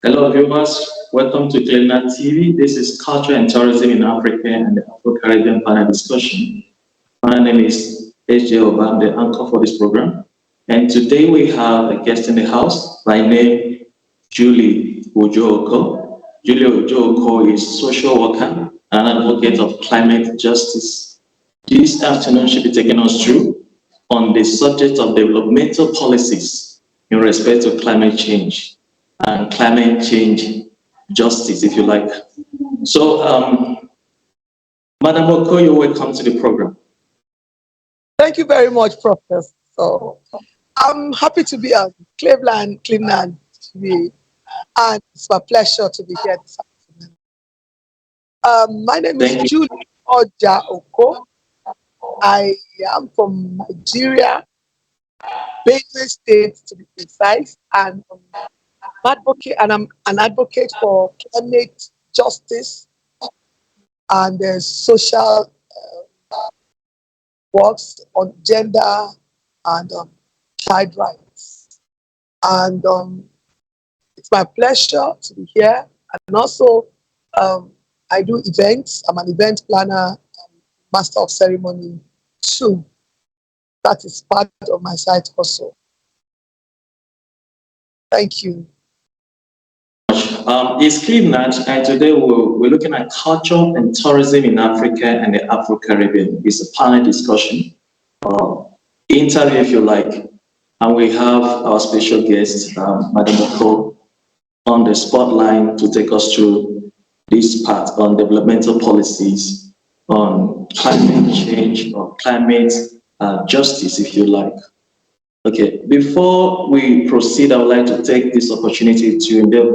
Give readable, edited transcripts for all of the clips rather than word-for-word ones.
Hello, viewers. Welcome to Cleaner TV. This is Culture and Tourism in Africa and the Afro-Caribbean panel discussion. My name is H.J. Oba. I'm the anchor for this program. And today we have a guest in the house by name Julie Okoh. Julie Okoh is social worker and advocate of climate justice. This afternoon she'll be taking us through on the subject of developmental policies in respect to climate change and climate change justice, if you like. So, Madam Okoh, you're welcome to the program. Thank you very much, Professor. So, I'm happy to be at Cleveland TV, and it's my pleasure to be here this afternoon. My name is Julie Ooja Okoh. I am from Nigeria, Benue State to be precise, and I'm an advocate for climate justice and social works on gender and child rights. And it's my pleasure to be here. And also, I do events. I'm an event planner, master of ceremony too. That is part of my site also. Thank you. It's Cleveland, and today we're looking at culture and tourism in Africa and the Afro-Caribbean. It's a panel discussion, interview if you like, and we have our special guest, Madam Okoh, on the spotlight to take us through this part on developmental policies, on climate change, or climate justice, if you like. Okay, before we proceed, I would like to take this opportunity to endeavor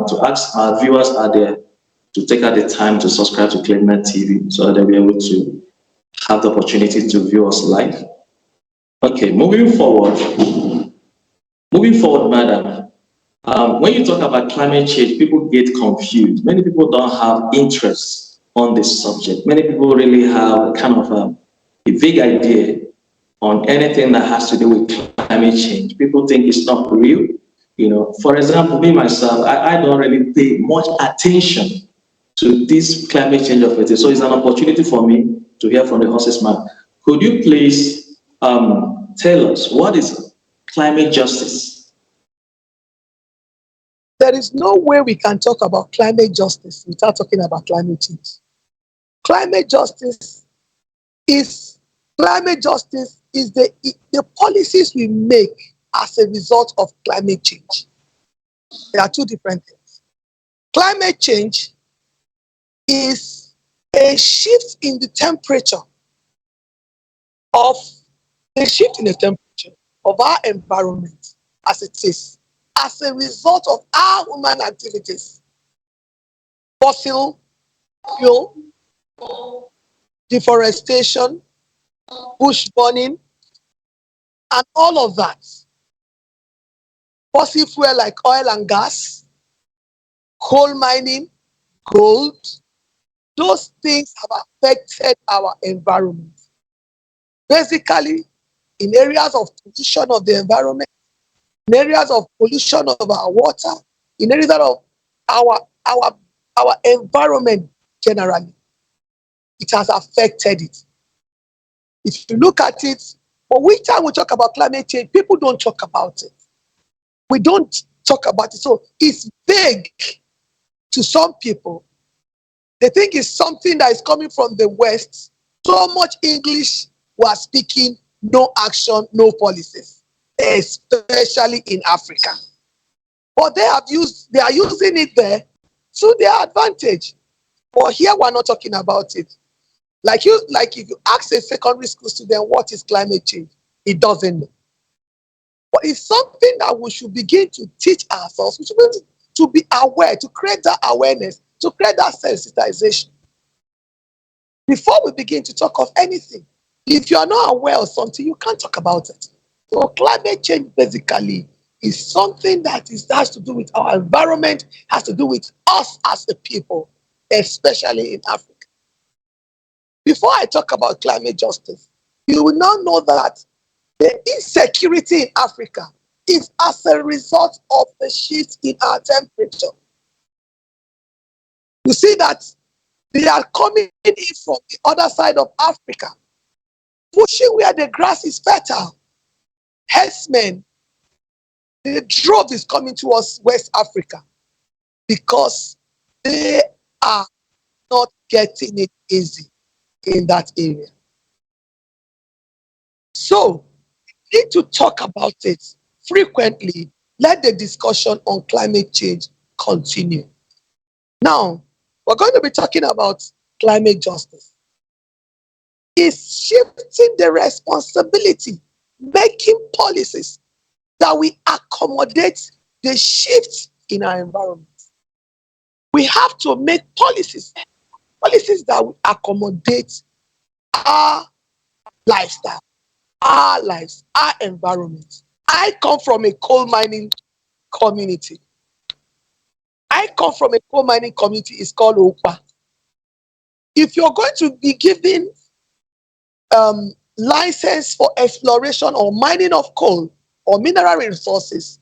to ask our viewers out there to take out the time to subscribe to Cleveland TV so that they'll be able to have the opportunity to view us live. Okay, moving forward, madam, when you talk about climate change, people get confused. Many people don't have interest on this subject. Many people really have kind of a vague idea on anything that has to do with climate change. People think it's not real. You know, for example, me myself, I don't really pay much attention to this climate change of it. So it's an opportunity for me to hear from the horse's mouth. Could you please tell us what is climate justice? There is no way we can talk about climate justice without talking about climate change. Climate justice is the policies we make as a result of climate change. There are two different things. Climate change is a shift in the temperature of our environment as it is, as a result of our human activities. Fossil fuel, deforestation, bush burning, and all of that. Fossil fuel like oil and gas, coal mining, gold, those things have affected our environment. Basically, in areas of pollution of the environment, in areas of pollution of our water, in areas of our environment generally, it has affected it. If you look at it, for which time we talk about climate change, people don't talk about it. We don't talk about it. So it's vague to some people. They think it's something that is coming from the West. So much English we are speaking, no action, no policies, especially in Africa. But they are using it there to their advantage. But here we're not talking about it. Like if you ask a secondary school student what is climate change, it doesn't know. But it's something that we should begin to teach ourselves. We should begin to be aware, to create that awareness, to create that sensitization. Before we begin to talk of anything, if you are not aware of something, you can't talk about it. So climate change basically is something that has to do with our environment, has to do with us as a people, especially in Africa. Before I talk about climate justice, you will now know that the insecurity in Africa is as a result of the shift in our temperature. You see that they are coming in from the other side of Africa, pushing where the grass is fertile. Herdsmen, the drove is coming towards West Africa because they are not getting it easy in that area. So, we need to talk about it frequently. Let the discussion on climate change continue. Now, we're going to be talking about climate justice. It's shifting the responsibility, making policies that we accommodate the shifts in our environment. We have to make policies that will accommodate our lifestyle, our lives, our environment. I come from a coal mining community. It's called Okoh. If you're going to be given license for exploration or mining of coal or mineral resources,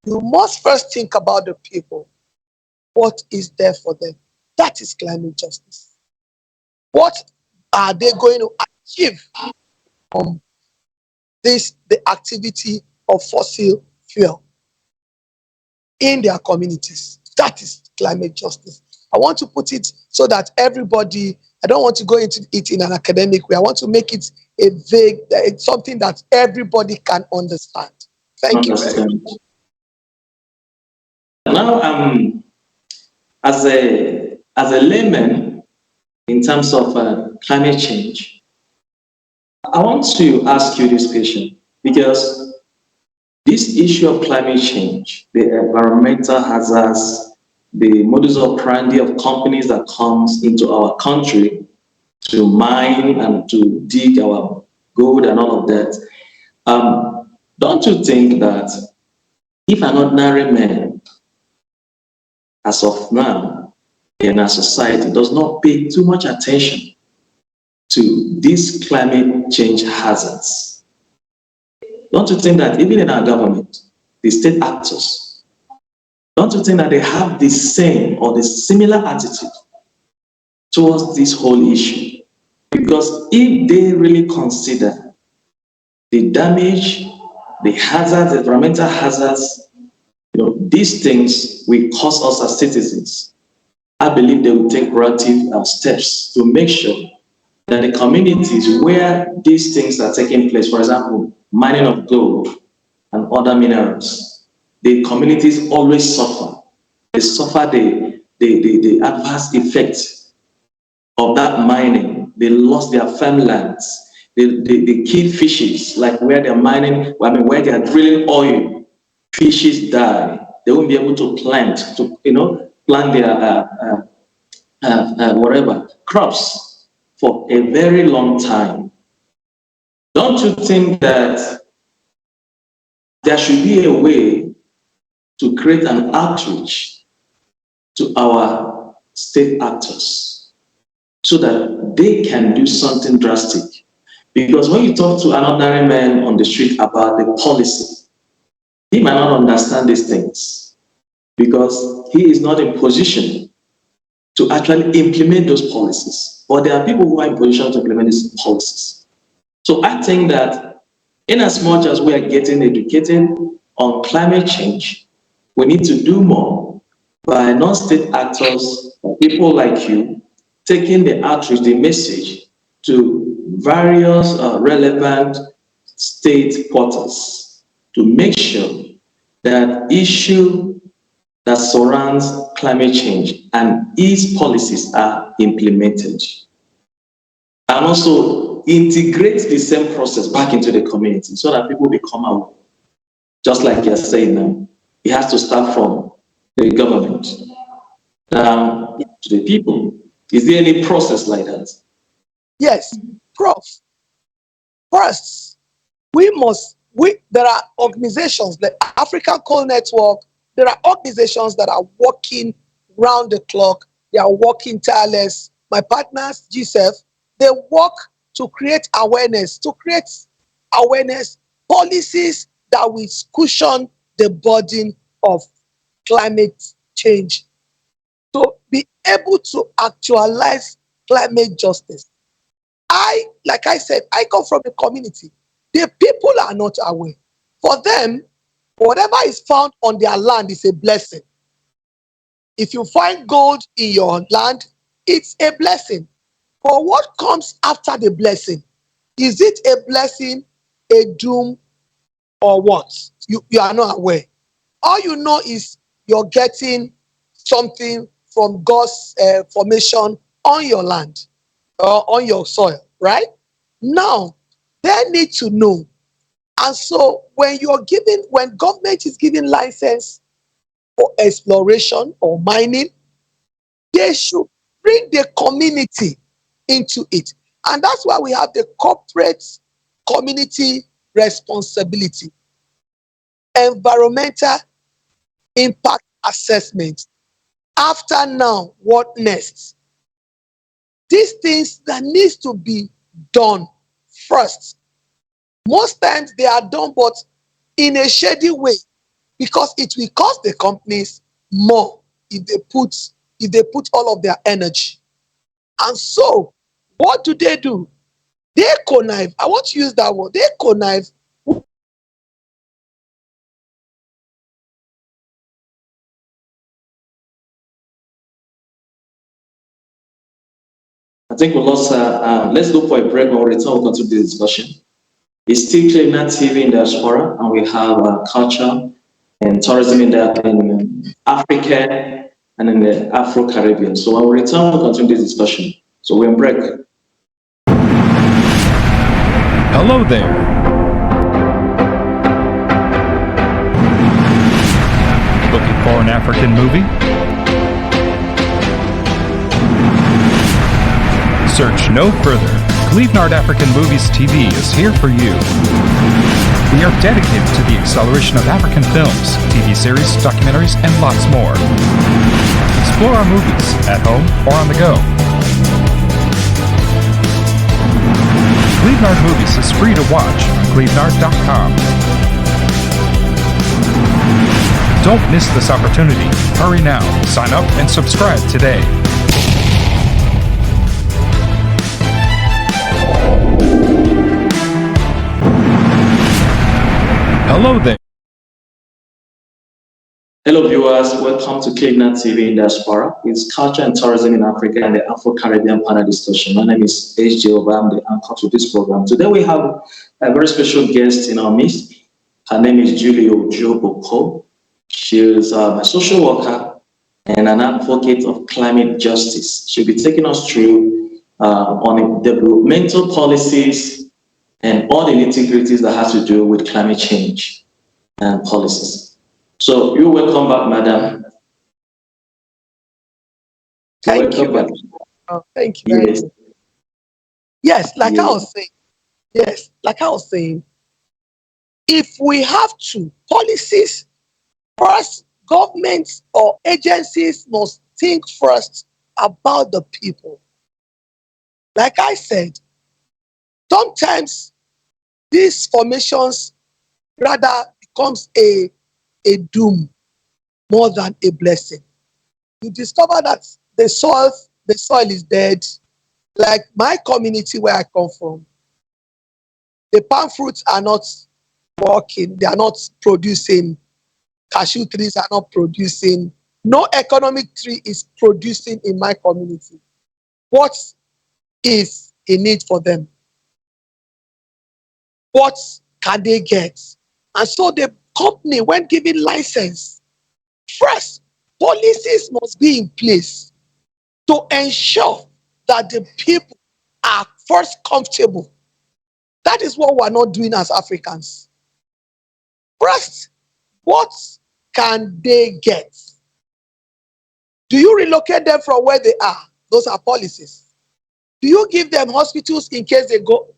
you must first think about the people. What is there for them? That is climate justice. What are they going to achieve from the activity of fossil fuel in their communities? That is climate justice. I want to put it so that everybody, I don't want to go into it in an academic way. I want to make it a vague, it's something that everybody can understand. Thank you very Understand. much. Now, as a layman in terms of climate change, I want to ask you this question because this issue of climate change, the environmental hazards, the modus operandi of companies that comes into our country to mine and to dig our gold and all of that, don't you think that if an ordinary man, as of now, in our society, does not pay too much attention to these climate change hazards, don't you think that even in our government, the state actors, don't you think that they have the same or the similar attitude towards this whole issue? Because if they really consider the damage, the hazards, the environmental hazards, these things will cause us as citizens, I believe they will take proactive steps to make sure that the communities where these things are taking place, for example, mining of gold and other minerals, the communities always suffer. They suffer the adverse effects of that mining. They lost their farmlands. They kill fishes, like where they're mining, where they're drilling oil, fishes die. They won't be able to plant their whatever crops for a very long time. Don't you think that there should be a way to create an outreach to our state actors so that they can do something drastic? Because when you talk to an ordinary man on the street about the policy, he might not understand these things because he is not in position to actually implement those policies. But there are people who are in position to implement these policies. So I think that in as much as we are getting educated on climate change, we need to do more by non-state actors, people like you, taking the outreach, the message to various relevant state quarters to make sure that issue that surrounds climate change and its policies are implemented. And also integrate the same process back into the community so that people become aware. Just like you're saying now, it has to start from the government down to the people. Is there any process like that? Yes, Prof. First, there are organizations, the African Coal Network, there are organizations that are working round the clock, they are working tireless. My partners, GSEF, they work to create awareness, policies that will cushion the burden of climate change to be able to actualize climate justice. Like I said, I come from a community. The people are not aware. For them, whatever is found on their land is a blessing. If you find gold in your land, it's a blessing. But what comes after the blessing? Is it a blessing, a doom, or what? You are not aware. All you know is you're getting something from God's formation on your land or on your soil, right? Now, they need to know. And so when government is giving license for exploration or mining, they should bring the community into it. And that's why we have the corporate community responsibility, environmental impact assessment. After now, what next? These things that needs to be done first. Most times they are done, but in a shady way, because it will cost the companies more if they put all of their energy. And so, what do? They connive. I want to use that word. They connive. I think we lost her. Let's go for a break. When we return, we'll continue the discussion. It's still Cleaner TV in diaspora, and we have culture and tourism in Africa and in the Afro Caribbean. So when we return, we'll continue this discussion. So we're in break. Hello there. Looking for an African movie? Search no further. Cleveland African Movies TV is here for you. We are dedicated to the acceleration of African films, TV series, documentaries, and lots more. Explore our movies at home or on the go. Cleveland Movies is free to watch on cleveland.com. Don't miss this opportunity. Hurry now. Sign up and subscribe today. Hello there. Hello viewers, welcome to Cleveland TV in diaspora. It's culture and tourism in Africa and the Afro-Caribbean panel discussion. My name is H.J. Oba, I'm the anchor to this program. Today we have a very special guest in our midst. Her name is Okoh. She is a social worker and an advocate of climate justice. She'll be taking us through on developmental policies and all the nitty-gritties that has to do with climate change and policies. So you're welcome back, madam. Thank you. Back. Oh, thank you very Yes. much. Yes, like Yes. I was saying. Yes, like I was saying, if we have to, policies first, governments or agencies must think first about the people. Like I said, sometimes these formations rather becomes a doom more than a blessing. You discover that the soil is dead. Like my community where I come from, the palm fruits are not working, they are not producing, cashew trees are not producing, no economic tree is producing in my community. What is a need for them? What can they get? And so the company, when giving license, first, policies must be in place to ensure that the people are first comfortable. That is what we're not doing as Africans. First, what can they get? Do you relocate them from where they are? Those are policies. Do you give them hospitals in case they go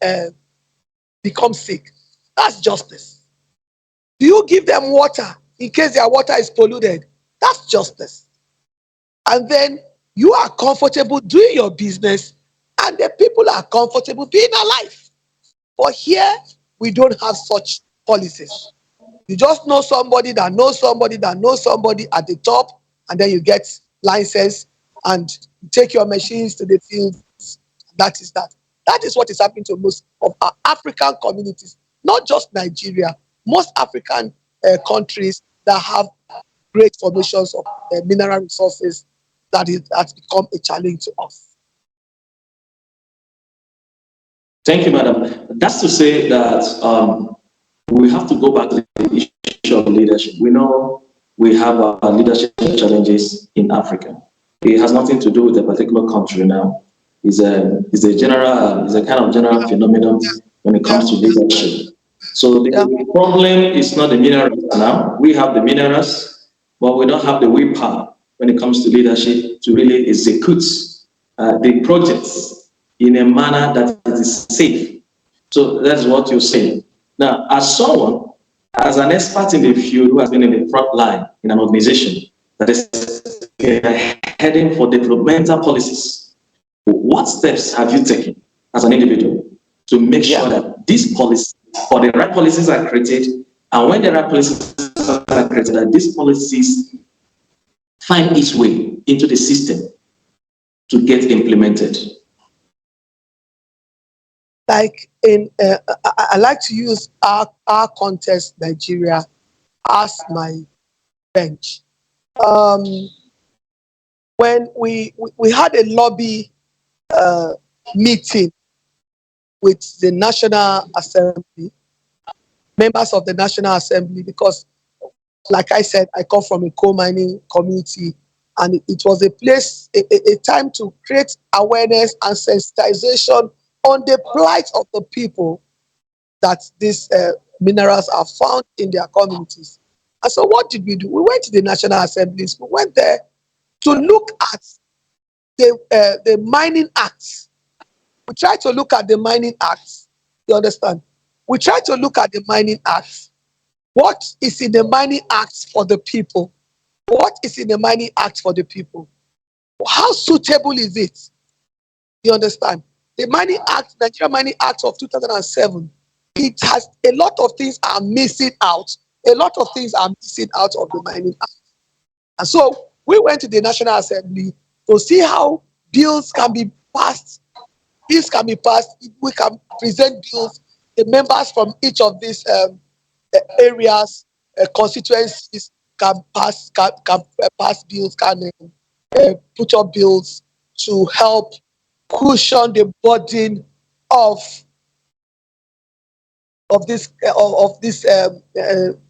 become sick? That's justice. Do you give them water in case their water is polluted? That's justice. And then you are comfortable doing your business and the people are comfortable being alive. But here, we don't have such policies. You just know somebody that knows somebody that knows somebody at the top, and then you get license and you take your machines to the fields. That is that. That is what is happening to most of our African communities, not just Nigeria. Most African countries that have great formations of mineral resources, that it has become a challenge to us. Thank you, madam. That's to say that we have to go back to the issue of leadership. We know we have our leadership challenges in Africa. It has nothing to do with a particular country now. It's a kind of general phenomenon when it Yeah, comes to leadership. So yeah. the problem is not the minerals now. We have the minerals, but we don't have the willpower when it comes to leadership to really execute the projects in a manner that it is safe. So that's what you're saying. Now, as someone, as an expert in the field who has been in the front line in an organization that is heading for developmental policies, what steps have you taken as an individual to make sure that these policies, or the right policies are created, and when the right policies are created, that these policies find its way into the system to get implemented? Like in, I like to use our context, Nigeria, as my bench. Um, when we had a lobby uh, meeting with the National Assembly, members of the National Assembly, because, like I said, I come from a coal mining community, and it was a place, a time to create awareness and sensitization on the plight of the people that these minerals are found in their communities. And so, what did we do? We went to the National Assemblies. We went there to look at the Mining Act. We tried to look at the Mining Act. You understand? We tried to look at the Mining Act. What is in the Mining Act for the people? What is in the Mining Act for the people? How suitable is it? You understand? The Mining Act, Nigeria Mining Act of 2007, it has a lot of things are missing out. A lot of things are missing out of the Mining Act. And so we went to the National Assembly to see how bills can be passed. Bills can be passed. We can present bills. The members from each of these areas, constituencies can pass bills, can put up bills to help cushion the burden of these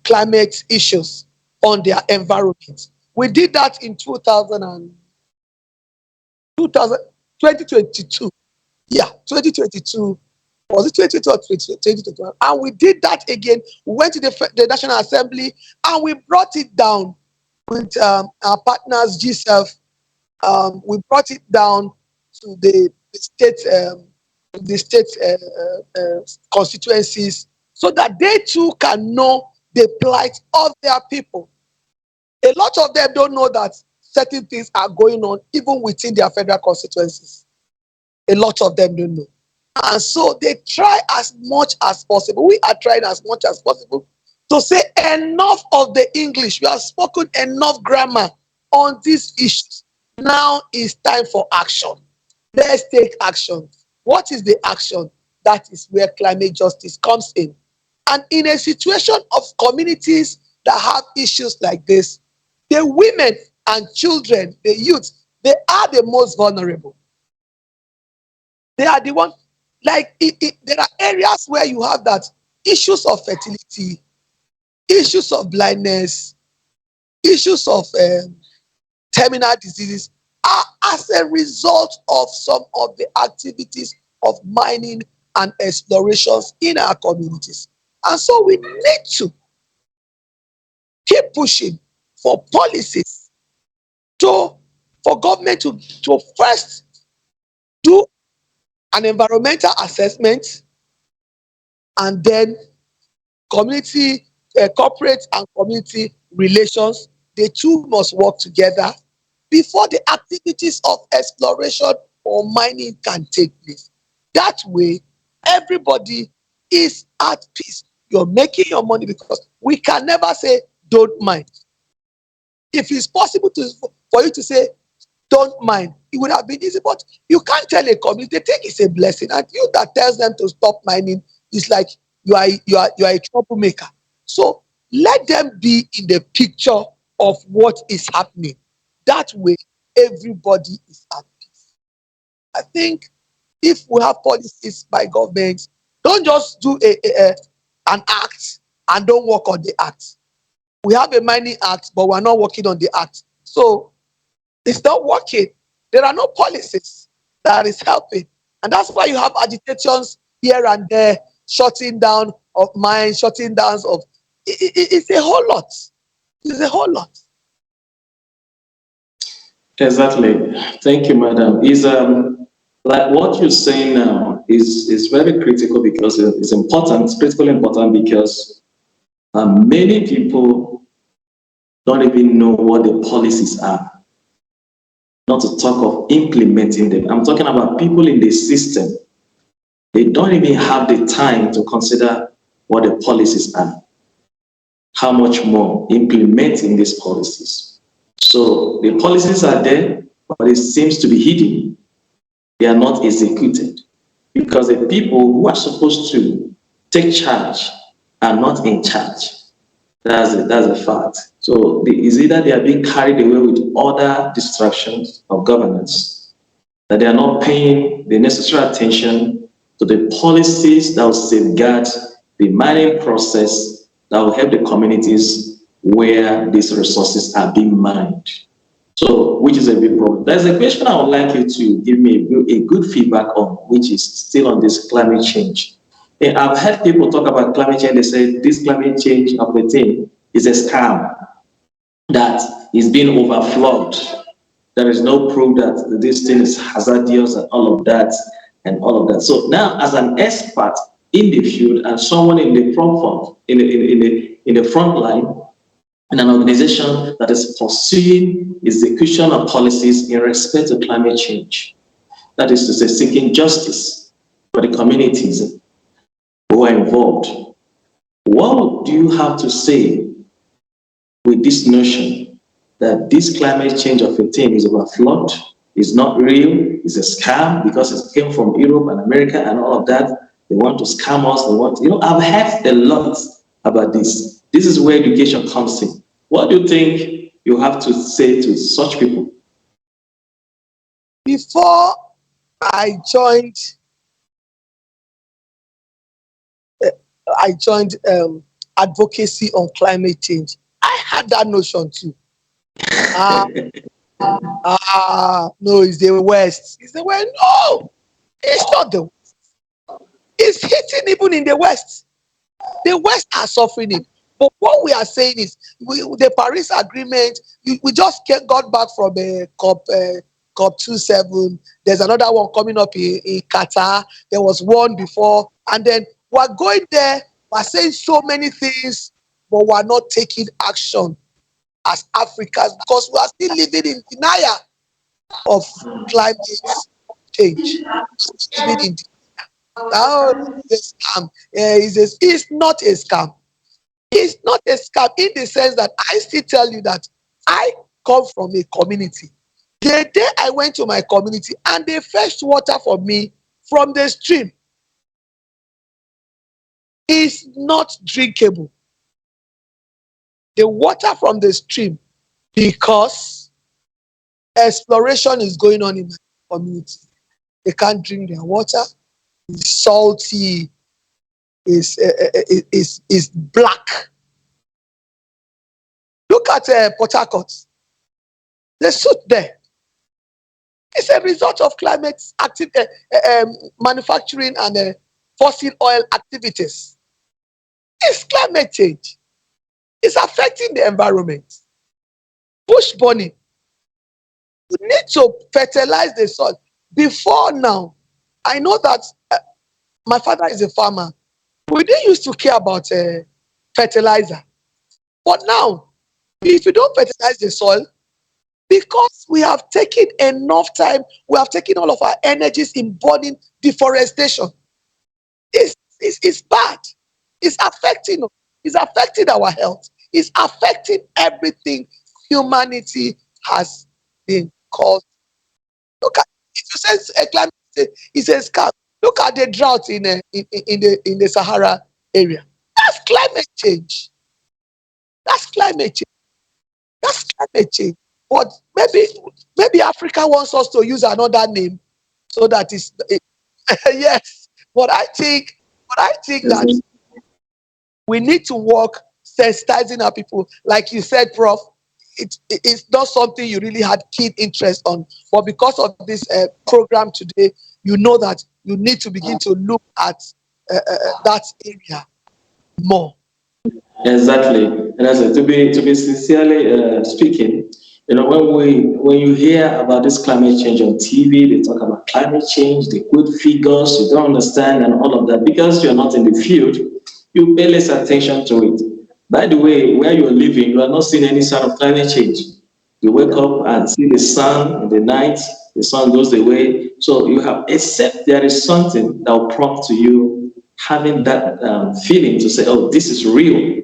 climate issues on their environment. We did that in 2022. Yeah, 2022. Was it 2022 or 2021? And we did that again. We went to the National Assembly and we brought it down with our partners, GSEF. We brought it down to the state constituencies, so that they too can know the plight of their people. A lot of them don't know that certain things are going on even within their federal constituencies. A lot of them don't know. And so they try as much as possible. We are trying as much as possible to say enough of the English. We have spoken enough grammar on these issues. Now is time for action. Let's take action. What is the action? That is where climate justice comes in. And in a situation of communities that have issues like this, the women and children, the youth, they are the most vulnerable. They are the one, like there are areas where you have that issues of fertility, issues of blindness, issues of terminal diseases are as a result of some of the activities of mining and explorations in our communities. And so we need to keep pushing for policies for government to first do an environmental assessment, and then community, corporate and community relations, the two must work together before the activities of exploration or mining can take place. That way, everybody is at peace. you're making your money, because we can never say don't mind. If it's possible for you to say don't mind, it would have been easy. But you can't tell a community, they think it's a blessing, and you that tells them to stop mining is like you are a troublemaker. So let them be in the picture of what is happening. That way, everybody is at peace. I think if we have policies by governments, don't just do an act and don't work on the act. We have a mining act, but we're not working on the act. So it's not working. There are no policies that is helping. And that's why you have agitations here and there, shutting down of mines, shutting down of it's a whole lot. It's a whole lot. Exactly. Thank you, madam. Is like what you're saying now is very critical, because it's important, it's critically important, because many people don't even know what the policies are, not to talk of implementing them. I'm talking about people in the system. They don't even have the time to consider what the policies are, how much more implementing these policies. So the policies are there, but it seems to be hidden. They are not executed, because the people who are supposed to take charge are not in charge. That's a fact. So it's either they are being carried away with other distractions of governance, that they are not paying the necessary attention to the policies that will safeguard the mining process, that will help the communities where these resources are being mined. So, which is a big problem. There's a question I would like you to give me a good feedback on, which is still on this climate change. And I've heard people talk about climate change. They say this climate change of the thing is a scam that is being overflowed. There is no proof that this thing is hazardous and all of that and all of that. So now, as an expert in the field and someone in the in the front line, and an organization that is pursuing execution of policies in respect to climate change, that is to say, seeking justice for the communities who are involved. What do you have to say with this notion that this climate change of a thing is overflowed, is not real, is a scam because it came from Europe and America and all of that? They want to scam us. They want, I've heard a lot about this. This is where education comes in. What do you think you have to say to such people? Before I joined, advocacy on climate change, I had that notion too. Ah, no, it's the West. It's the West. No, it's not the West. It's hitting even in the West. The West are suffering it. But what we are saying is, the Paris Agreement, we just got back from a COP 27. There's another one coming up in Qatar. There was one before. And then we're going there. We're saying so many things, but we're not taking action as Africans, because we are still living in denial of climate change. Living in now, it's a scam. It's not a scam. It's not a scam in the sense that I still tell you that I come from a community. The day I went to my community and they fetched water for me from the stream, is not drinkable. The water from the stream, because exploration is going on in my community. They can't drink their water. It's salty. Is black. Look at Port Harcourt. The suit there. It's a result of climate manufacturing and fossil oil activities. It's climate change. It's affecting the environment. Bush burning. You need to fertilize the soil. Before now, I know that my father is a farmer. We didn't used to care about fertilizer. But now, if you don't fertilize the soil, because we have taken enough time, we have taken all of our energies in burning deforestation. It's bad. It's affecting us. It's affecting our health. It's affecting everything humanity has been caused. Look at, if you say a climate change is a scam, look at the drought in the Sahara area. That's climate change. That's climate change. That's climate change. But maybe Africa wants us to use another name so that yes. But I think Yes, that we need to work sensitizing our people. Like you said, Prof, it's not something you really had keen interest on. But because of this program today, you know that you need to begin to look at that area more. exactly. And as to be sincerely speaking, when you hear about this climate change on TV, they talk about climate change, they quote figures you don't understand and all of that. Because you're not in the field, you pay less attention to it. By the way, where you're living, you are not seeing any sign of climate change. You wake up and see the sun in the night, the sun goes away. So you have, except there is something that will prompt to you having that feeling to say, oh, this is real.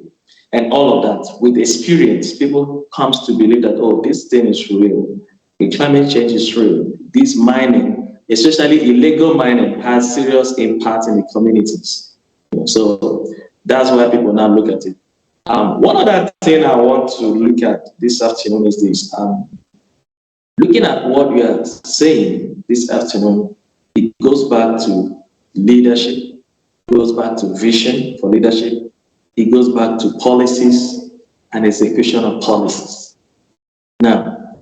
And all of that with experience, people comes to believe that, oh, this thing is real. The climate change is real. This mining, especially illegal mining, has serious impact in the communities. So that's why people now look at it. One other thing I want to look at this afternoon is this. Looking at what we are saying this afternoon, it goes back to leadership, goes back to vision for leadership, it goes back to policies and execution of policies. Now,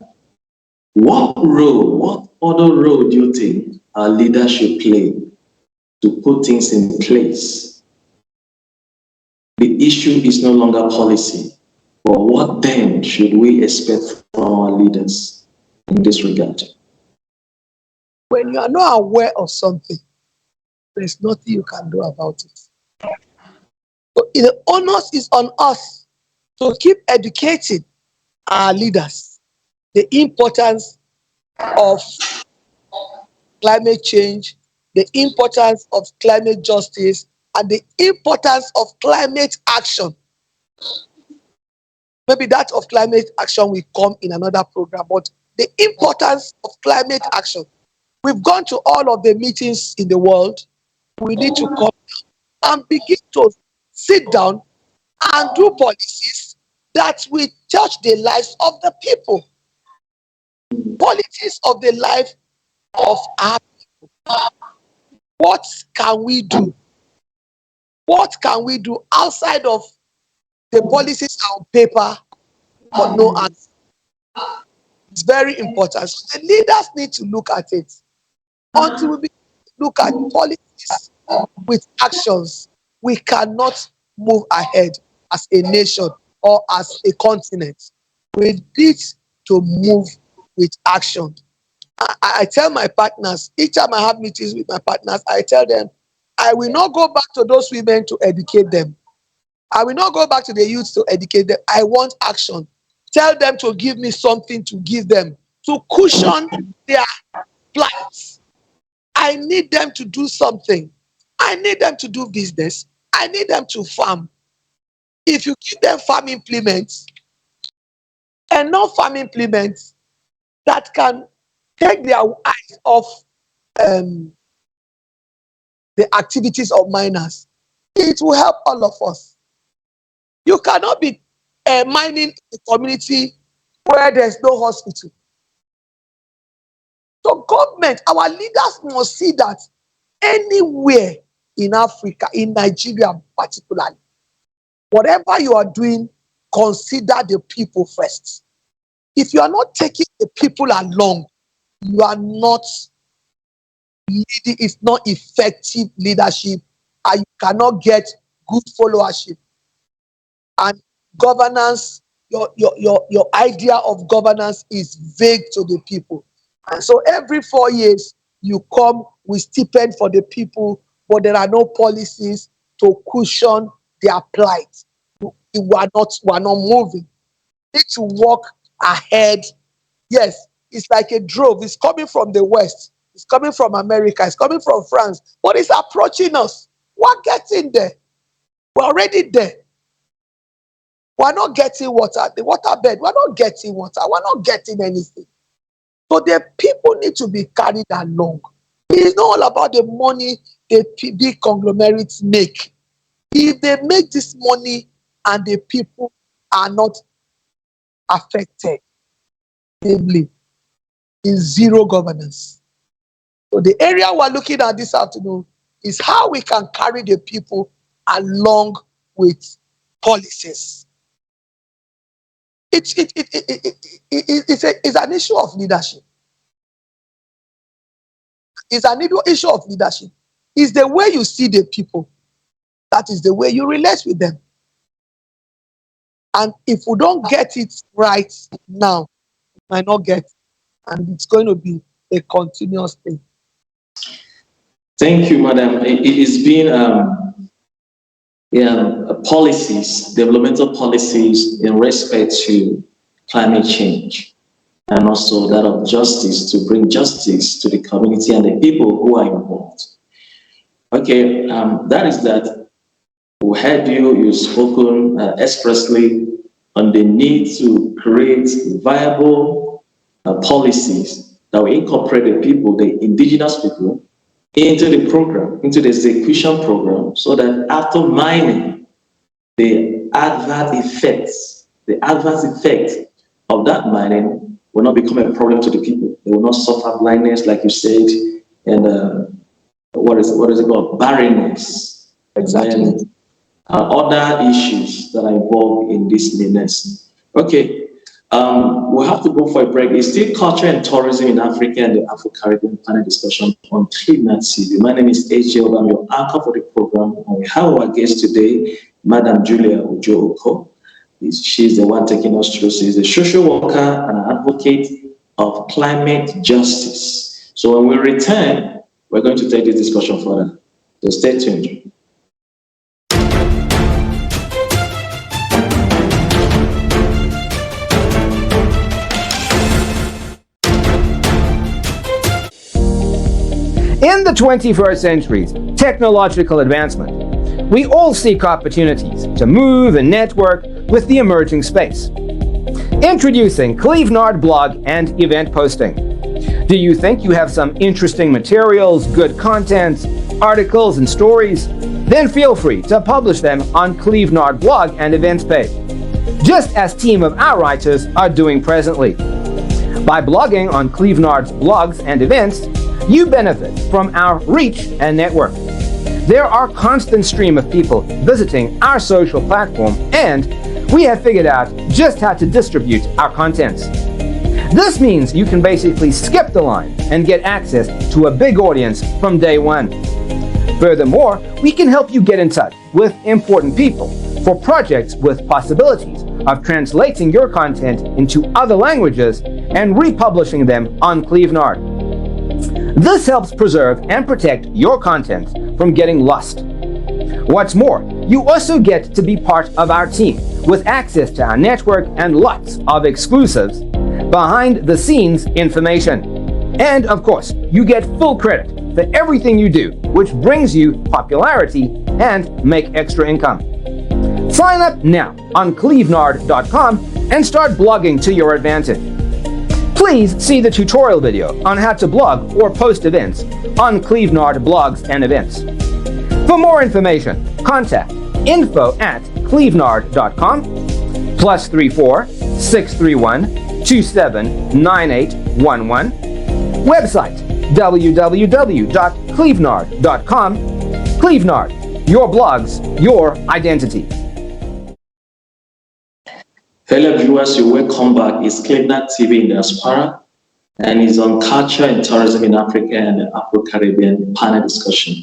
what other role do you think our leaders should play to put things in place? The issue is no longer policy, but what then should we expect from our leaders in this regard? When you are not aware of something, there's nothing you can do about it. So the onus is on us to keep educating our leaders the importance of climate change, the importance of climate justice, and the importance of climate action. Maybe that of climate action will come in another program, but the importance of climate action. We've gone to all of the meetings in the world. We need to come and begin to sit down and do policies that will touch the lives of the people. Policies of the life of our people. What can we do? What can we do outside of the policies on paper but no answer? It's very important. So the leaders need to look at it. Until we begin to look at policies with actions, we cannot move ahead as a nation or as a continent. We need to move with action. I tell my partners, each time I have meetings with my partners, I tell them, I will not go back to those women to educate them. I will not go back to the youth to educate them. I want action. Tell them to give me something to give them to cushion their plight. I need them to do something. I need them to do business. I need them to farm. If you give them farm implements, enough farm implements that can take their eyes off the activities of miners, it will help all of us. You cannot be mining a community where there's no hospital. So government, our leaders must see that anywhere in Africa, in Nigeria particularly, whatever you are doing, consider the people first. If you are not taking the people along, you are not leading, it's not effective leadership, and you cannot get good followership. And governance, your idea of governance is vague to the people. And so every 4 years, you come with stipend for the people, but there are no policies to cushion their plight. We are not moving. We need to walk ahead. Yes, it's like a drove. It's coming from the West. It's coming from America. It's coming from France. But it's approaching us. We're getting there. We're already there. We're not getting water. The water bed, we're not getting water. We're not getting anything. So the people need to be carried along. It's not all about the money the big conglomerates make. If they make this money and the people are not affected, namely in zero governance. So the area we're looking at this afternoon is how we can carry the people along with policies. It's an issue of leadership. It's an issue of leadership. It's the way you see the people. That is the way you relate with them. And if we don't get it right now, we might not get it. And it's going to be a continuous thing. Thank you, madam. It's been policies, developmental policies in respect to climate change, and also that of justice, to bring justice to the community and the people who are involved. Okay, that is that. We heard you've spoken expressly on the need to create viable policies that will incorporate the people, the indigenous people, into the program, into the execution program, so that after mining, the adverse effect of that mining will not become a problem to the people. They will not suffer blindness, like you said, and what is it called? Barrenness. Exactly. And other issues that are involved in this menace. Okay, we'll have to go for a break. It's still culture and tourism in Africa and the Afro-Caribbean panel discussion on Cleveland TV. My name is Ooja. I'm your anchor for the program. And we have our guest today, Madam Julia Okoh. She's the one taking us through. She's a social worker and an advocate of climate justice. So when we return, we're going to take this discussion further. So stay tuned. In the 21st century's technological advancement, we all seek opportunities to move and network with the emerging space. Introducing Clevenard blog and event posting. Do you think you have some interesting materials, good content, articles, and stories? Then feel free to publish them on Clevenard blog and events page, just as team of our writers are doing presently. By blogging on Clevenard's blogs and events, you benefit from our reach and network. There are constant stream of people visiting our social platform, and we have figured out just how to distribute our contents. This means you can basically skip the line and get access to a big audience from day one. Furthermore, we can help you get in touch with important people for projects with possibilities of translating your content into other languages and republishing them on Clevenard. This helps preserve and protect your content from getting lost. What's more, you also get to be part of our team with access to our network and lots of exclusives, behind-the-scenes information. And of course, you get full credit for everything you do, which brings you popularity and make extra income. Sign up now on clevenard.com and start blogging to your advantage. Please see the tutorial video on how to blog or post events on Clevenard blogs and events. For more information, contact info@clevenard.com +34 631 279811. Website www.clevenard.com. Clevenard, your blogs, your identity. Hello viewers, you're welcome back. It's Cleveland TV in Diaspora, and it's on culture and tourism in Africa and the Afro-Caribbean panel discussion.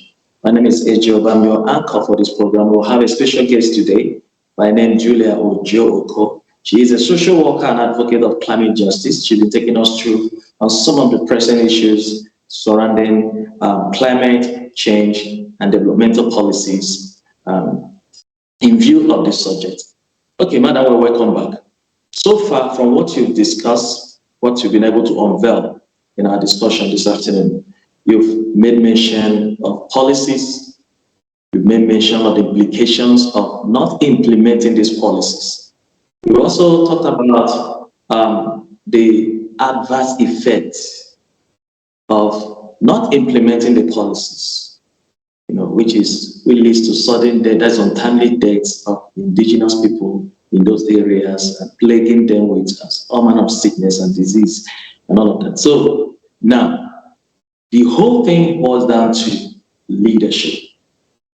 My name is Ooja. I'm your anchor for this program. We'll have a special guest today by name Julia Okoh. She is a social worker and advocate of climate justice. She'll be taking us through on some of the present issues surrounding climate change and developmental policies in view of this subject. Okay, madam, well, welcome back. So far from what you've discussed, what you've been able to unveil in our discussion this afternoon, you've made mention of policies, We made mention of the implications of not implementing these policies. We also talked about the adverse effects of not implementing the policies, which leads to sudden death, that's untimely deaths of indigenous people in those areas, and plaguing them with all manner of sickness and disease and all of that. So now, the whole thing boils down to leadership.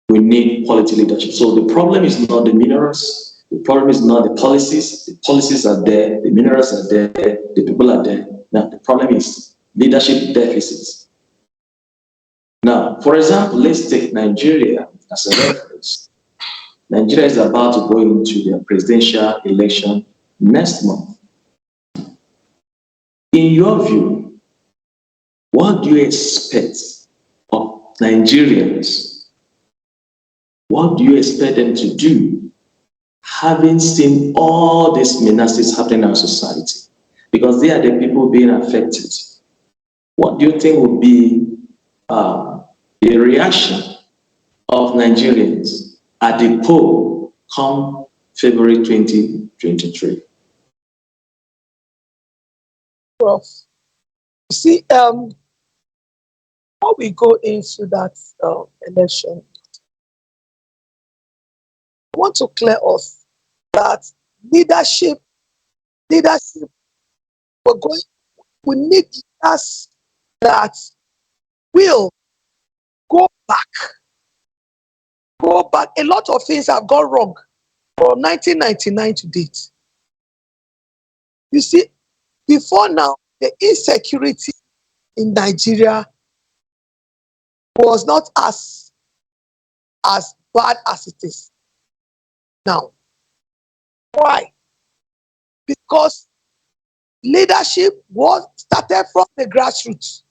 We need quality leadership. So the problem is not the minerals, the problem is not the policies. The policies are there, the minerals are there, the people are there. Now, the problem is leadership deficits. Now, for example, let's take Nigeria as a reference. Nigeria is about to go into their presidential election next month. In your view, what do you expect of Nigerians? What do you expect them to do, having seen all these menaces happening in our society? Because they are the people being affected. What do you think would be the reaction of Nigerians at the poll come February 2023? Prof, you see, before we go into that election, I want to clear us that leadership, we need leaders that will go back. A lot of things have gone wrong from 1999 to date. You see, before now, the insecurity in Nigeria was not as bad as it is now. Why? Because leadership was started from the grassroots.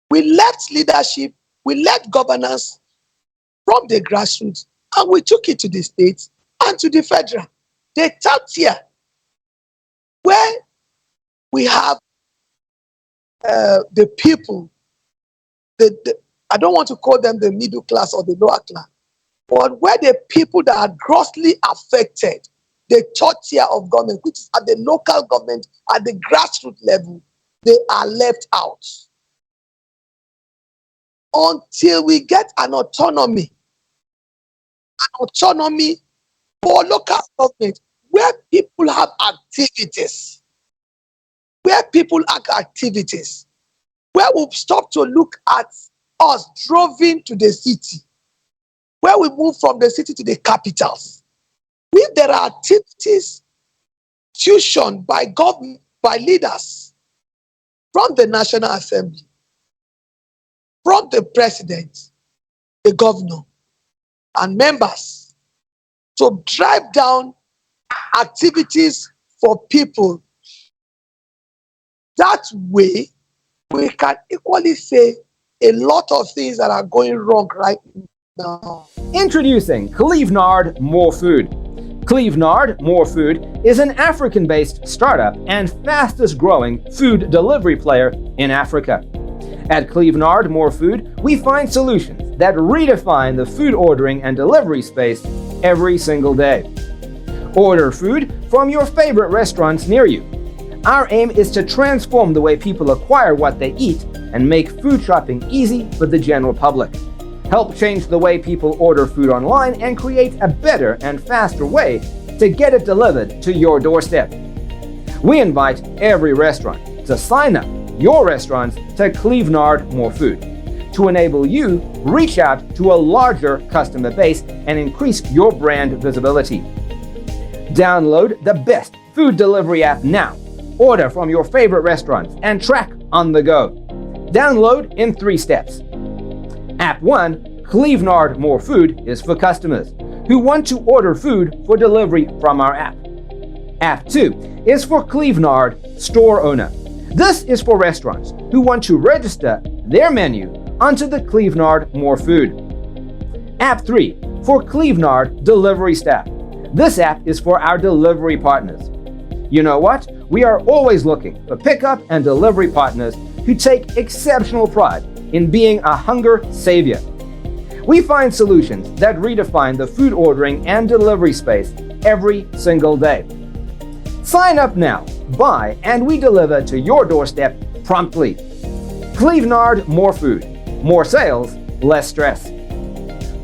We left leadership, we left governance from the grassroots, and we took it to the states and to the federal. The third tier, where we have the people, I don't want to call them the middle class or the lower class, but where the people that are grossly affected, the third tier of government, which is at the local government, at the grassroots level, they are left out. Until we get an autonomy for local government, where people have activities, where we'll stop to look at us driving to the city, where we move from the city to the capitals. If there are activities tuitioned by government, by leaders from the National Assembly, from the president, the governor, and members to drive down activities for people, that way we can equally say a lot of things that are going wrong right now. Introducing Clevenard More Food. Clevenard More Food is an African-based startup and fastest growing food delivery player in Africa. At Clevenard More Food, we find solutions that redefine the food ordering and delivery space every single day. Order food from your favorite restaurants near you. Our aim is to transform the way people acquire what they eat and make food shopping easy for the general public. Help change the way people order food online and create a better and faster way to get it delivered to your doorstep. We invite every restaurant to sign up your restaurants to Clevenard More Food to enable you reach out to a larger customer base and increase your brand visibility. Download the best food delivery app now. Order from your favorite restaurants and track on the go. Download in 3 steps. App 1, Clevenard More Food, is for customers who want to order food for delivery from our app. App 2 is for Clevenard store owner. This is for restaurants who want to register their menu onto the Clevenard More Food. App 3 for Clevenard delivery staff. This app is for our delivery partners. You know what? We are always looking for pickup and delivery partners who take exceptional pride in being a hunger savior. We find solutions that redefine the food ordering and delivery space every single day. Sign up now, buy, and we deliver to your doorstep promptly. Clevenard, more food, more sales, less stress.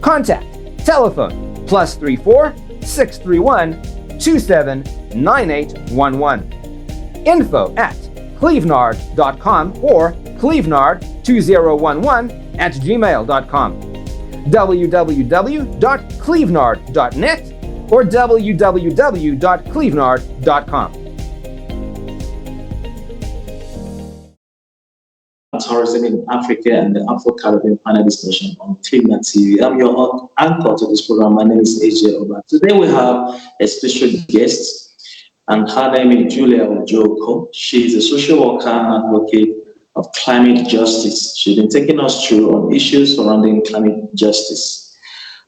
Contact telephone +34 631 279811. info@clevenard.com or clevenard2011@gmail.com. www.clevenard.net or www.clevenard.com. Tourism in Africa and the Afro-Caribbean panel discussion on Cleveland TV. I'm your anchor to this program. My name is Ooja. Today we have a special guest, and her name is Okoh. She is a social worker and advocate of climate justice. She's been taking us through on issues surrounding climate justice.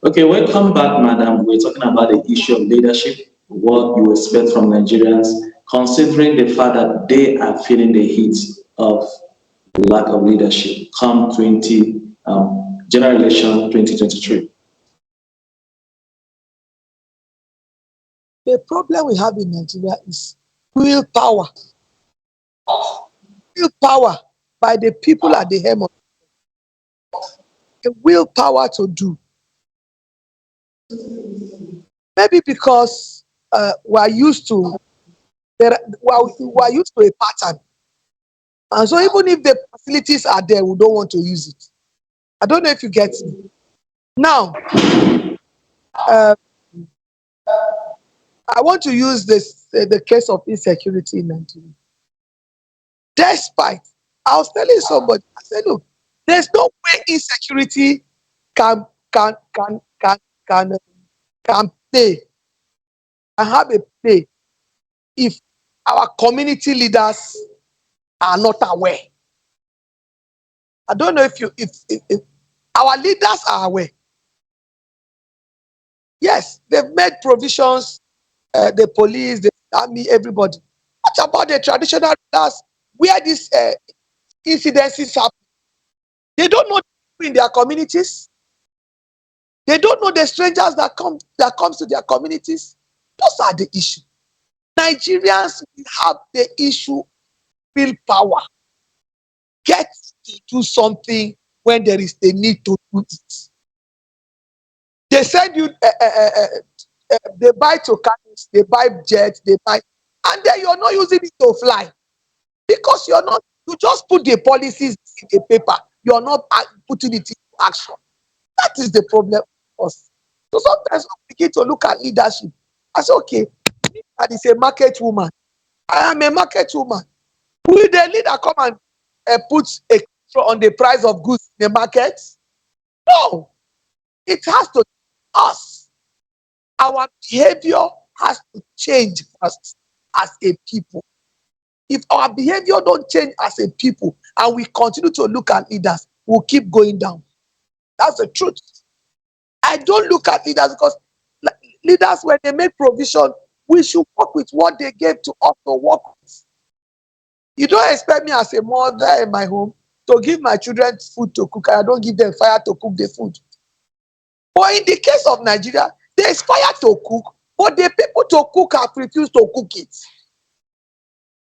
Okay, welcome back, madam. We're talking about the issue of leadership, what you expect from Nigerians, considering the fact that they are feeling the heat of lack of leadership come general election 2023. The problem we have in Nigeria is willpower. Willpower by the people at the helm of the willpower to do. Maybe because we're used to a pattern. And so even if the facilities are there, we don't want to use it. I don't know if you get me. Now, I want to use the case of insecurity in Nigeria. Despite, I was telling somebody, I said, look, there's no way insecurity can play and have a play if our community leaders are not aware. I don't know if our leaders are aware. Yes, they've made provisions, the police, the army, everybody. What about the traditional leaders where these incidences happen? They don't know in their communities. They don't know the strangers that comes to their communities. Those are the issue. Nigerians have the issue willpower. Get to do something when there is the need to do it. They send you, they buy tokens, they buy jets, and then you're not using it to fly because you just put the policies in the paper. You're not putting it into action. That is the problem for us. So sometimes we begin to look at leadership. I say, okay, that is a market woman. I am a market woman. Will the leader come and put a control on the price of goods in the market? No. It has to be us. Our behavior has to change first as a people. If our behavior don't change as a people and we continue to look at leaders, we'll keep going down. That's the truth. I don't look at leaders because leaders, when they make provision, we should work with what they gave to us to work with. You don't expect me as a mother in my home to give my children food to cook, and I don't give them fire to cook the food. But in the case of Nigeria, there is fire to cook, but the people to cook have refused to cook it.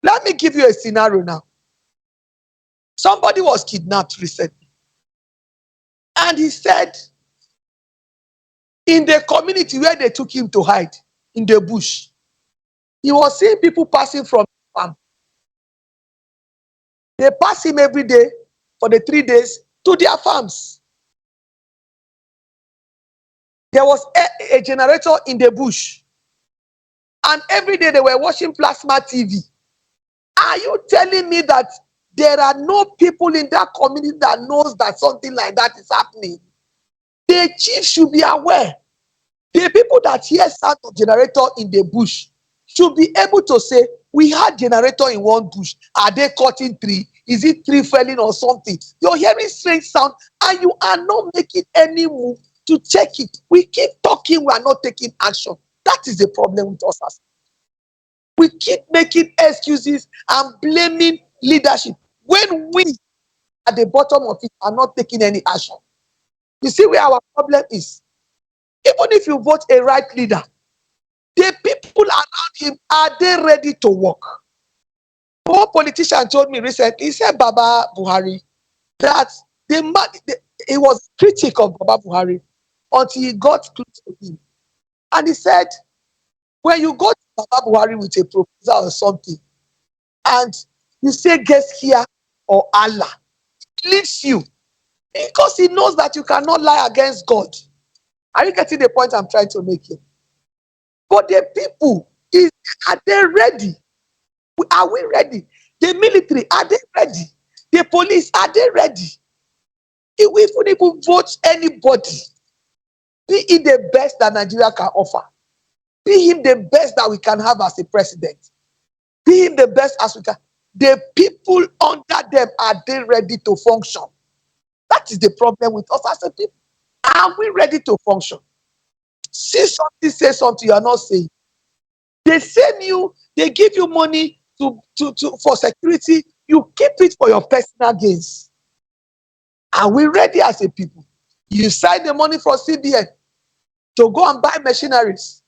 Let me give you a scenario now. Somebody was kidnapped recently. And he said, in the community where they took him to hide, in the bush, he was seeing people passing from the farm. They pass him every day for the 3 days to their farms. There was a generator in the bush. And every day they were watching plasma TV. Are you telling me that there are no people in that community that knows that something like that is happening? The chief should be aware. The people that hear sound of generator in the bush should be able to say, we had generator in one bush. Are they cutting tree? Is it tree felling or something? You're hearing strange sound and you are not making any move to check it. We keep talking, we are not taking action. That is the problem with us. We keep making excuses and blaming leadership when we at the bottom of it are not taking any action. You see where our problem is. Even if you vote a right leader, the people around him, are they ready to work? One politician told me recently, he said Baba Buhari, that he was critic of Baba Buhari until he got close to him. And he said, when you go to Baba Buhari with a proposal or something, and you say guess here or Allah, he leaves you because he knows that you cannot lie against God. Are you getting the point I'm trying to make here? But the people, are they ready? Are we ready? The military, are they ready? The police, are they ready? If we even vote anybody, be it the best that Nigeria can offer, be him the best that we can have as a president, be him the best as we can, the people under them, are they ready to function? That is the problem with us as a people. Are we ready to function? See something, say something you are not saying. They send you, they give you money for security, you keep it for your personal gains. Are we ready as a people? You sign the money for CBN to go and buy machineries.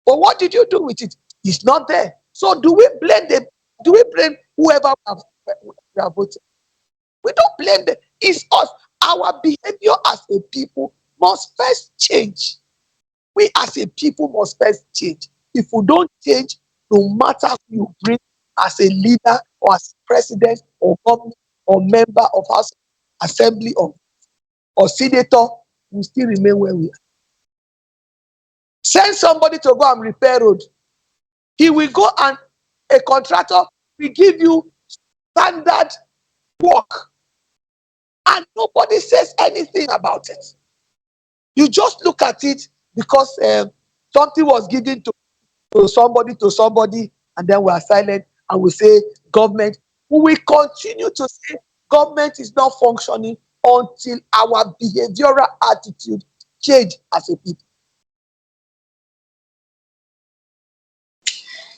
But what did you do with it? It's not there. So do we blame whoever we have voted? We don't blame them. It's us. Our behavior as a people must first change. We as a people must first change. If we don't change, no matter who you bring as a leader or as president or governor or member of House Assembly or senator, we still remain where we are. Send somebody to go and repair road. He will go and a contractor will give you standard work. And nobody says anything about it. You just look at it because something was given to somebody, and then we are silent and we say government. We will continue to say government is not functioning until our behavioral attitude change as a people.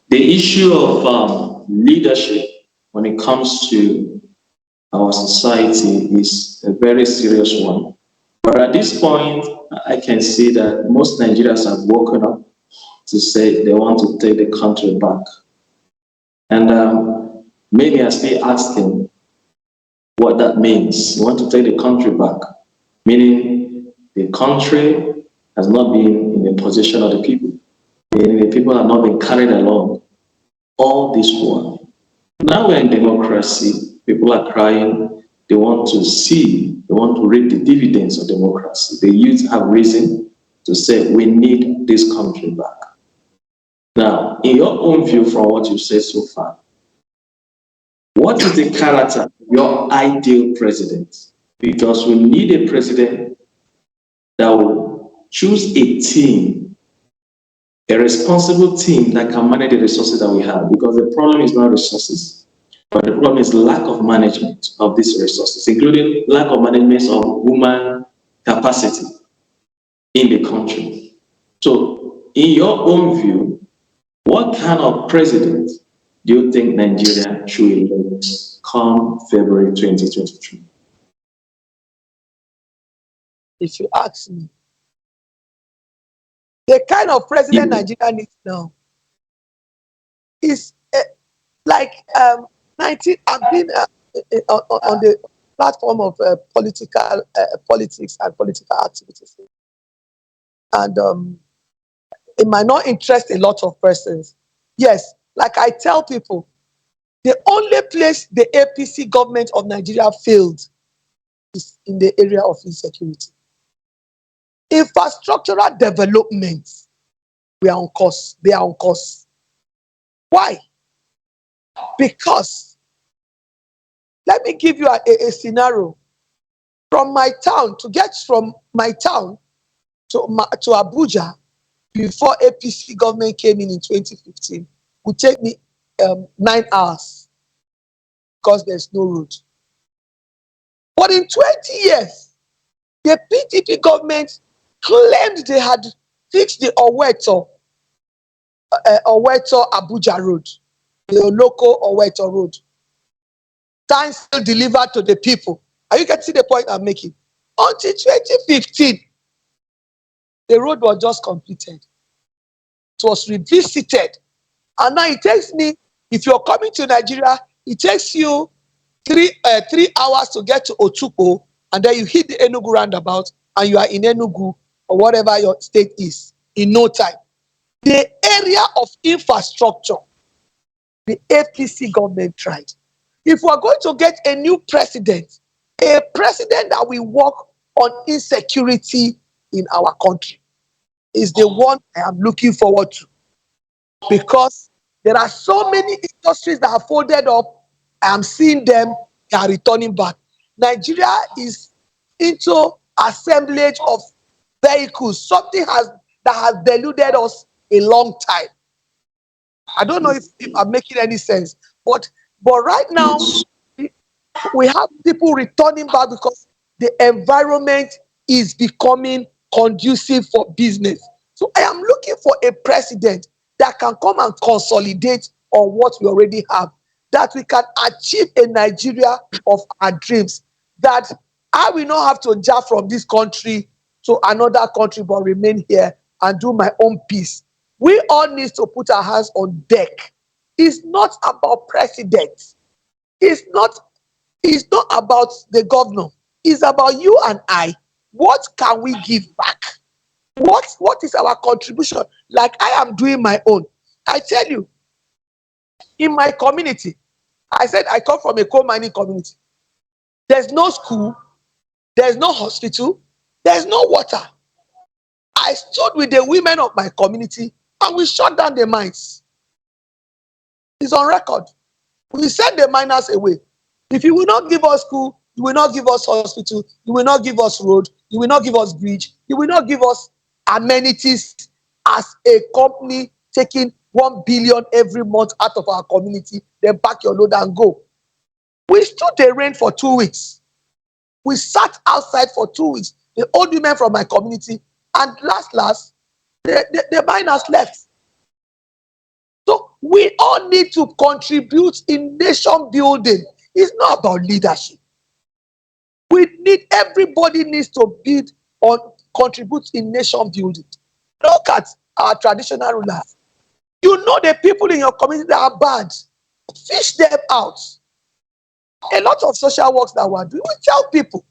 The issue of leadership when it comes to our society is a very serious one. But at this point, I can see that most Nigerians have woken up to say they want to take the country back. And many are still asking what that means. You want to take the country back, meaning the country has not been in the position of the people, meaning the people have not been carried along all this while. Now we're in democracy, people are crying, they want to see, they want to reap the dividends of democracy. The youth have reason to say we need this country back. Now, in your own view, from what you've said so far, what is the character of your ideal president? Because we need a president that will choose a team, a responsible team that can manage the resources that we have. Because the problem is not resources, but the problem is lack of management of these resources, including lack of management of human capacity in the country. So, in your own view, what kind of president do you think Nigeria should elect come February 2023? If you ask me, the kind of president Nigeria needs now is like 19. I've been on the platform of politics and political activities, and it might not interest a lot of persons. Yes, like I tell people, the only place the APC government of Nigeria failed is in the area of insecurity. Infrastructural development, we are on course. They are on course. Why? Because, let me give you a scenario. From my town, to get from my town to Abuja, before APC government came in 2015, would take me 9 hours because there's no road. But in 20 years, the PDP government claimed they had fixed the Oweto Abuja road, the local Oweto road. Time still delivered to the people. Are you getting the point I'm making? Until 2015, the road was just completed. It was revisited. And now it takes me, if you're coming to Nigeria, it takes you 3 hours to get to Okoh, and then you hit the Enugu roundabout, and you are in Enugu or whatever your state is in no time. The area of infrastructure, the APC government tried. If we are going to get a new president, a president that will work on insecurity in our country, is the one I am looking forward to. Because there are so many industries that are folded up. I am seeing them, they are returning back. Nigeria is into assemblage of vehicles, something that has deluded us a long time. I don't know if I'm making any sense, but right now we have people returning back because the environment is becoming conducive for business. So I am looking for a president that can come and consolidate on what we already have, that we can achieve a Nigeria of our dreams, that I will not have to jump from this country to another country, but remain here and do my own peace. We all need to put our hands on deck. It's not about president. It's not about the governor. It's about you and I. What can we give back? What is our contribution? Like I am doing my own. I tell you, in my community, I said I come from a coal mining community. There's no school, there's no hospital, there's no water. I stood with the women of my community and we shut down the mines. It's on record. We sent the miners away. If you will not give us school, you will not give us hospital, you will not give us road, you will not give us bridge, you will not give us amenities as a company taking 1 billion every month out of our community, then pack your load and go. We stood the rain for 2 weeks. We sat outside for 2 weeks. The old women from my community, and last, the miners left. So we all need to contribute in nation building. It's not about leadership. Everybody needs to bid on contribute in nation building. Look at our traditional rulers. You know the people in your community that are bad. Fish them out. A lot of social works that we're doing, we tell people.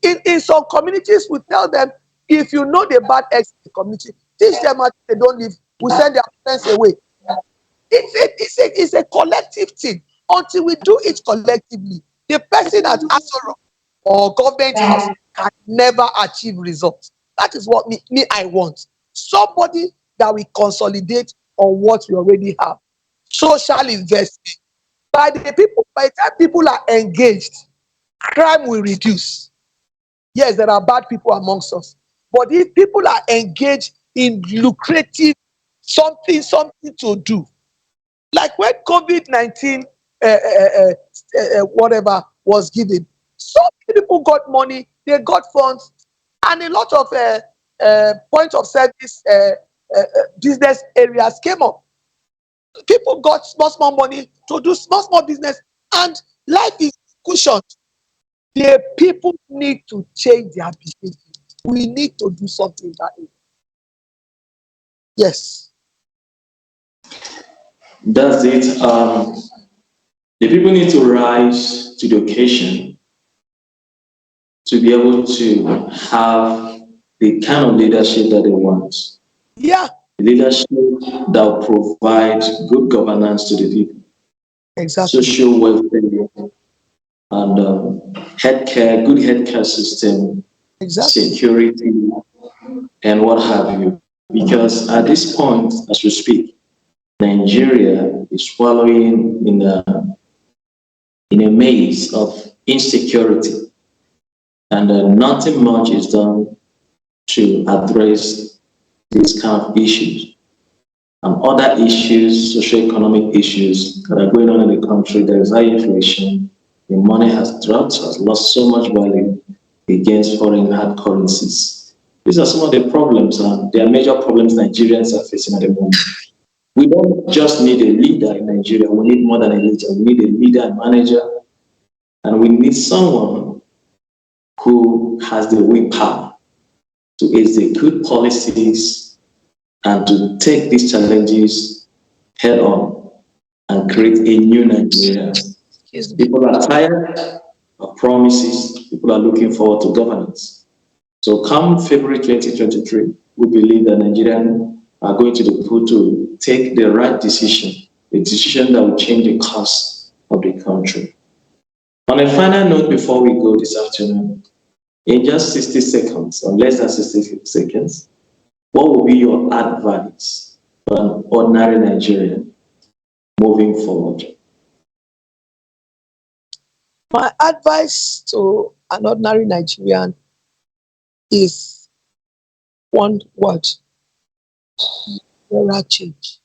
In some communities, we tell them, if you know the bad eggs in the community, teach them how they don't live. We send their friends away. It's a collective thing. Until we do it collectively, the person at Afro or government house can never achieve results. That is what I want. Somebody that we consolidate on what we already have. Social investment. By the time people are engaged, crime will reduce. Yes, there are bad people amongst us. But if people are engaged in lucrative something to do, like when COVID-19 whatever was given, so many people got money, they got funds, and a lot of point of service business areas came up. People got small money to do small business, and life is cushioned. The people need to change their behavior. We need to do something that way. Yes. That's it. The people need to rise to the occasion to be able to have the kind of leadership that they want. Yeah. Leadership that will provide good governance to the people. Exactly. Social welfare and healthcare, good healthcare system, exactly. Security, and what have you. Because at this point, as we speak, Nigeria is swallowing in a maze of insecurity, and nothing much is done to address these kind of issues. And other issues, socio-economic issues that are going on in the country, there is high inflation, the money has dropped, has lost so much value against foreign hard currencies. These are some of the problems, and they are major problems Nigerians are facing at the moment. We don't just need a leader in Nigeria, we need more than a leader. We need a leader and manager, and we need someone who has the willpower to execute policies and to take these challenges head on and create a new Nigeria. People are tired of promises. People are looking forward to governance. So come February 2023, we believe that Nigerians are going to the pool to take the right decision, a decision that will change the course of the country. On a final note, before we go this afternoon, in just 60 seconds, or less than 60 seconds, what will be your advice to an ordinary Nigerian moving forward? My advice to an ordinary Nigerian is one word: moral change.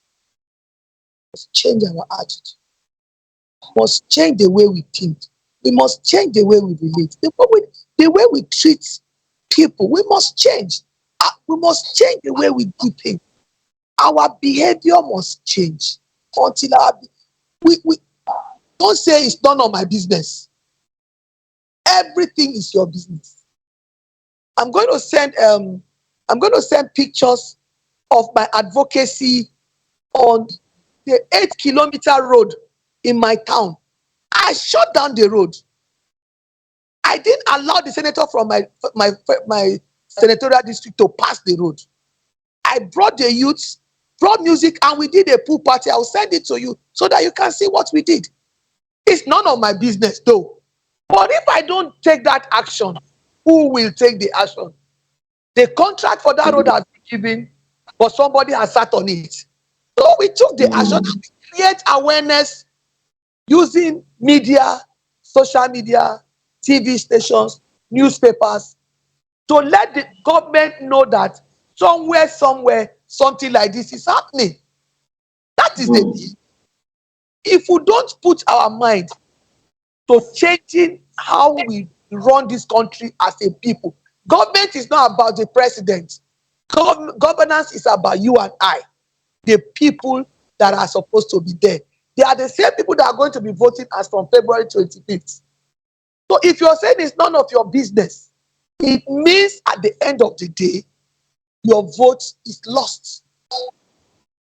We must change our attitude. We must change the way we think. We must change the way we relate. The way we treat people, we must change. We must change the way we do things. Our behavior must change until we don't say it's none of my business. Everything is your business. I'm going to send pictures of my advocacy on the 8-kilometer road in my town. I shut down the road. I didn't allow the senator from my senatorial district to pass the road. I brought the youths, brought music, and we did a pool party. I'll send it to you so that you can see what we did. It's none of my business, though. But if I don't take that action, who will take the action? The contract for that road has been given, but somebody has sat on it. So we took the action to create awareness using media, social media, TV stations, newspapers, to let the government know that somewhere, something like this is happening. That is the thing. If we don't put our mind to changing how we run this country as a people, government is not about the president. Governance is about you and I, the people that are supposed to be there. They are the same people that are going to be voting as from February 25th. So if you're saying it's none of your business, it means at the end of the day, your vote is lost.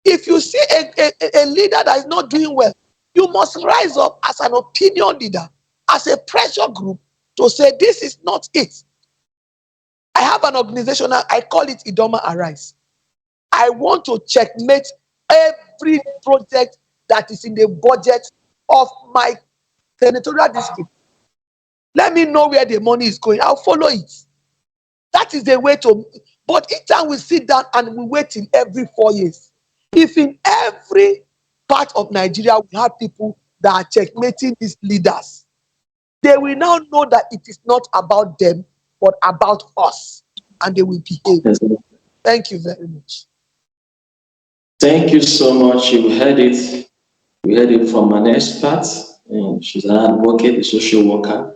If you see a leader that is not doing well, you must rise up as an opinion leader, as a pressure group, to say this is not it. I have an organization, I call it Idoma Arise. I want to checkmate every project that is in the budget of my senatorial district. Let me know where the money is going. I'll follow it. That is the way to. But each time we sit down and we wait till every 4 years. If in every part of Nigeria we have people that are checkmating these leaders, they will now know that it is not about them, but about us. And they will behave. Thank you very much. Thank you so much. You heard it. We heard it from an expert. And she's an advocate, a social worker.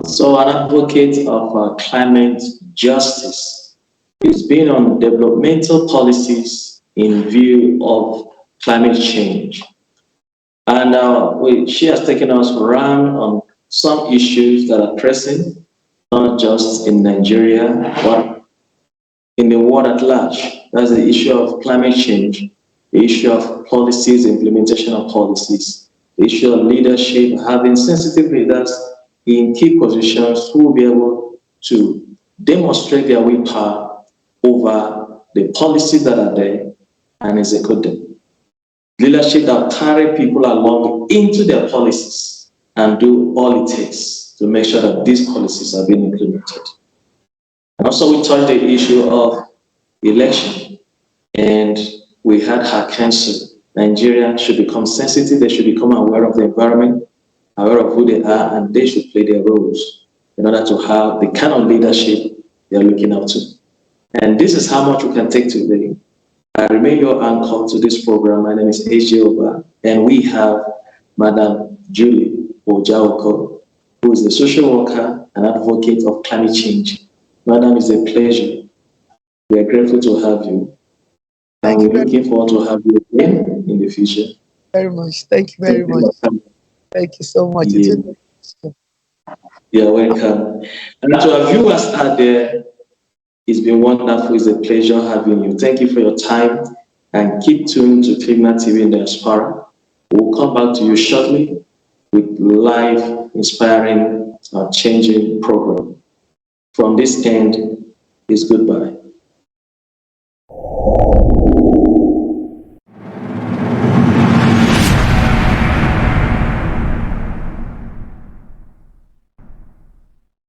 So an advocate of climate justice. It's been on developmental policies in view of climate change. And she has taken us around on some issues that are pressing, not just in Nigeria, but in the world at large. That's the issue of climate change, the issue of policies, implementation of policies, the issue of leadership, having sensitive leaders in key positions who will be able to demonstrate their willpower over the policies that are there and execute them. Leadership that carry people along into their policies and do all it takes to make sure that these policies are being implemented. And also we touched the issue of election, and we had her counsel. Nigerians should become sensitive, they should become aware of the environment, aware of who they are, and they should play their roles in order to have the kind of leadership they are looking up to. And this is how much we can take today. I remain your anchor to this program. My name is Ooja, and we have Madam Julie Okoh, who is a social worker and advocate of climate change. Madam, it's a pleasure. We are grateful to have you. And we're looking forward to have you again in the future. Very much. Thank you very much. Thank you so much. Yeah. You're welcome. And to our viewers out there, it's been wonderful. It's a pleasure having you. Thank you for your time and keep tuned to Cleveland TV in Diaspora. We'll come back to you shortly with live, inspiring, changing program. From this end, is goodbye.